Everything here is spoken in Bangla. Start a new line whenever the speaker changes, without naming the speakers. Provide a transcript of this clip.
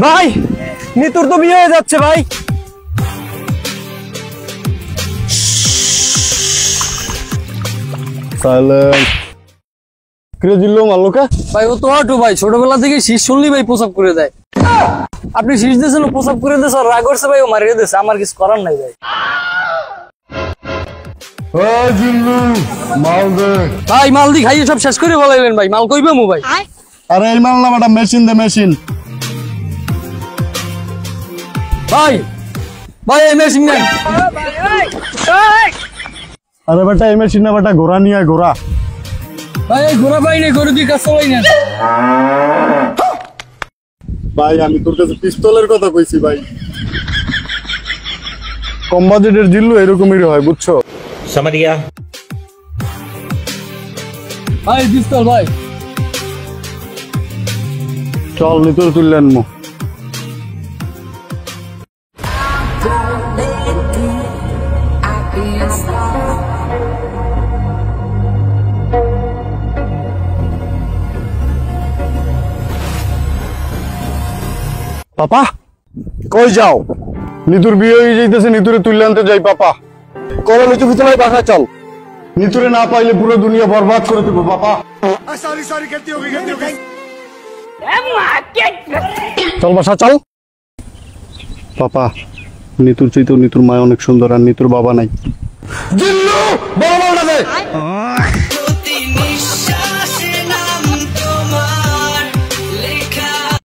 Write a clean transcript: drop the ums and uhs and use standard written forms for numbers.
ভাই নিতুর তো বিয়ে হয়ে যাচ্ছে ভাই।
ভাই ও তো হাঁটু ভাই, ছোটবেলা থেকে শীষ শুনলি ভাই প্রসাব করে দেয়। আপনি শীষ দিয়েছেন, প্রসাব করে দিয়েছে, রাগ করছে ভাই, ও মারিয়ে দিয়েছে, আমার কিছু করার নাই ভাই। ভাই মাল দি খাইয়ে সব শেষ করে বলাইলেন ভাই, মাল কইবে মু ভাই।
আরে এই মাল না বেটা, মেশিন দে মেশিন।
ভাই ভাই এই মেশিন নেন।
আরে বেটা এই মেশিন না বেটা, ঘোড়া নিয়ে আয়, ঘোড়া।
ভাই এই ঘোড়া পাই নাই, গরু দিয়ে কাজ চালাই নেন।
ভাই আমি তোর কাছে পিস্তলের কথা কইছি ভাই। কম বাজেটের জিল্লু এরকমই হয়, বুঝছো?
সামারিয়া
ভাই পিস্তল ভাই।
চল নিতুর তুললেন মো। পাপা কই যাও? নিতুর বিয়ে হয়ে যাইতেছে, নিতুরে তুলে আনতে যাই। পাপা করো নিতু ভিতরে, বাসা চল। নিতুরে না পাইলে পুরো দুনিয়া বরবাদ করে দেবো। পাপা চল বাসা চল। পাপা নিতুর চাইতেও নিতুর মা অনেক সুন্দর, আর নিতুর বাবা নাই।